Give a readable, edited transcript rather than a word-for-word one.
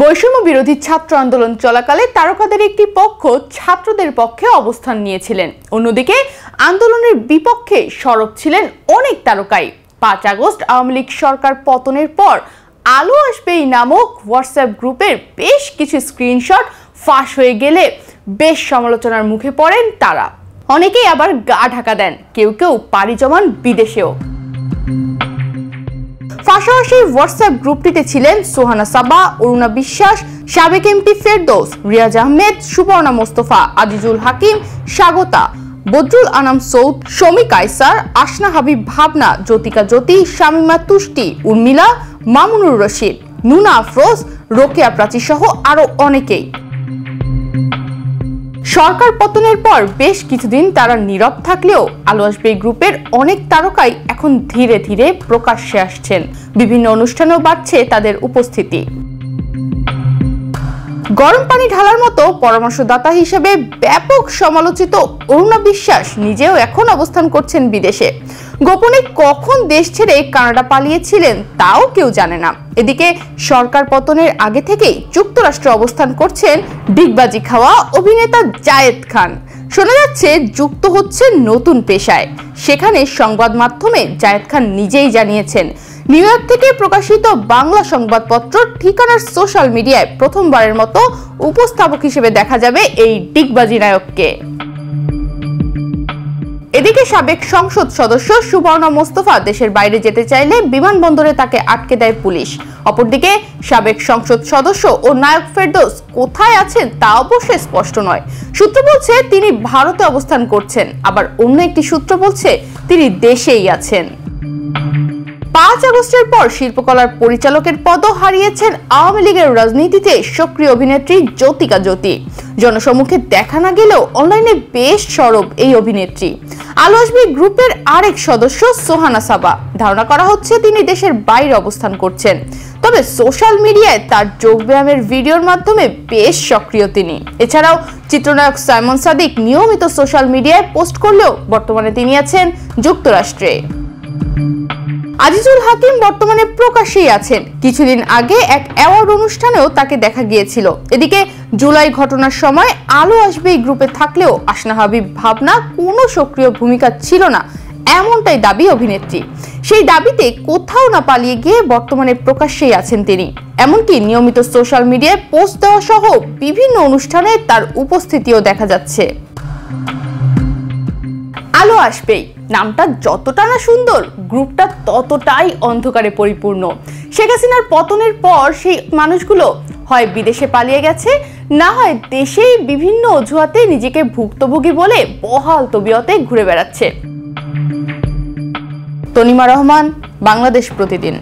বৈষম্য বিরোধী ছাত্র আন্দোলন চলাকালে তারকাদের একটি পক্ষ ছাত্রদের পক্ষে অবস্থান নিয়েছিলেন, অন্যদিকে আন্দোলনের বিপক্ষে সরব ছিলেন অনেক তারকাই। ৫ আগস্ট আওয়ামী লীগ সরকার পতনের পর আলো আসবেই নামক হোয়াটসঅ্যাপ গ্রুপের বেশ কিছু স্ক্রিনশট ফাঁস হয়ে গেলে বেশ সমালোচনার মুখে পড়েন তারা। অনেকেই আবার গা ঢাকা দেন, কেউ কেউ পাড়ি জমান বিদেশেও। পাশাপাশি হোয়াটসঅ্যাপ গ্রুপটিতে ছিলেন সোহানা সাবা, অরুণা বিশ্বাস, সাবেক এমপি ফেরদৌস, রিয়াজ আহমেদ, সুবর্ণা মোস্তফা, আজিজুল হাকিম, স্বাগতা, বদরুল আনাম সৌদ, শমী কায়সার, আসনা হাবিব ভাবনা, জ্যোতিকা জ্যোতি, শামিমা তুষ্টি, উর্মিলা, মামুনুর রশিদ, নুনা আফরোজ, রোকেয়া প্রাচী সহ আরো অনেকেই। সরকার পতনের পর বেশ কিছুদিন তারা নীরব থাকলেও আলো আসবে গ্রুপের অনেক তারকাই এখন ধীরে ধীরে প্রকাশ্যে আসছেন। বিভিন্ন অনুষ্ঠানেও বাড়ছে তাদের উপস্থিতি। গরম পানি ঢালার মতো পরামর্শদাতা হিসেবে ব্যাপক সমালোচিত অরুণা বিশ্বাস নিজেও এখন অবস্থান করছেন বিদেশে। গোপনে কখন দেশ ছেড়ে কানাডা পালিয়েছিলেন তাও কেউ জানে না। এদিকে সরকার পতনের আগে থেকেই যুক্তরাষ্ট্রে অবস্থান করছেন ডিগবাজি খাওয়া অভিনেতা জায়েদ খান। শোনা যাচ্ছে যুক্ত হচ্ছে নতুন পেশায়। সেখানে সংবাদ মাধ্যমে জায়েদ খান নিজেই জানিয়েছেন, নিউ ইয়র্ক থেকে প্রকাশিত বাংলা সংবাদপত্র ঠিকানার সোশ্যাল মিডিয়ায় প্রথমবারের মতো উপস্থাপক হিসেবে দেখা যাবে এই ডিগবাজি নায়ককে। এদিকে সাবেক সংসদ সদস্য সুবর্ণা মোস্তফা দেশের বাইরে যেতে চাইলে বিমানবন্দরে তাকে আটকে দেয় পুলিশ। অপরদিকে সাবেক সংসদ সদস্য ও নায়ক ফেরদৌস কোথায় আছেন তা অবশ্যই স্পষ্ট নয়। সূত্র বলছে তিনি ভারতে অবস্থান করছেন, আবার অন্য একটি সূত্র বলছে তিনি দেশেই আছেন। ৫ আগস্টের পর শিল্পকলার পরিচালকের পদও হারিয়েছেন আওয়ামী লীগের রাজনীতিতে সক্রিয় অভিনেত্রী জ্যোতিকা জ্যোতি। জনসম্মুখে দেখা না গেলেও অনলাইনে বেশ সরব এই অভিনেত্রী। আলো আসবে গ্রুপের আরেক সদস্য সোহানা সাবা, ধারণা করা হচ্ছে তিনি দেশের বাইরে অবস্থান করছেন। তবে সোশ্যাল মিডিয়ায় তার যোগব্যায়ামের ভিডিওর মাধ্যমে বেশ সক্রিয় তিনি। এছাড়াও চিত্রনায়ক সাইমন সাদিক নিয়মিত সোশ্যাল মিডিয়ায় পোস্ট করলেও বর্তমানে তিনি আছেন যুক্তরাষ্ট্রে। আজিজুল হাকিম বর্তমানে প্রকাশ্যেই আছেন। কিছুদিন আগে এক অ্যাওয়ার্ড অনুষ্ঠানেও তাকে দেখা গিয়েছিল। এদিকে জুলাই ঘটনার সময় আলো আসবে এই গ্রুপে থাকলেও আসনা হাবিব ভাবনা কোনো সক্রিয় ভূমিকা ছিল না, এমনটাই দাবি অভিনেত্রী। সেই দাবিতে কোথাও না পালিয়ে গিয়ে বর্তমানে প্রকাশ্যেই আছেন তিনি। এমনকি নিয়মিত সোশ্যাল মিডিয়ায় পোস্ট দেওয়া সহ বিভিন্ন অনুষ্ঠানে তার উপস্থিতিও দেখা যাচ্ছে। আলো আসবেই নামটা যতটা না সুন্দর, গ্রুপটা ততটাই অন্ধকারে পরিপূর্ণ। শেখ হাসিনার পতনের পর সেই মানুষগুলো হয় বিদেশে পালিয়ে গেছে, না হয় দেশেই বিভিন্ন অজুহাতে নিজেকে ভুক্তভোগী বলে বহাল তবিয়তে ঘুরে বেড়াচ্ছে। তনিমা রহমান, বাংলাদেশ প্রতিদিন।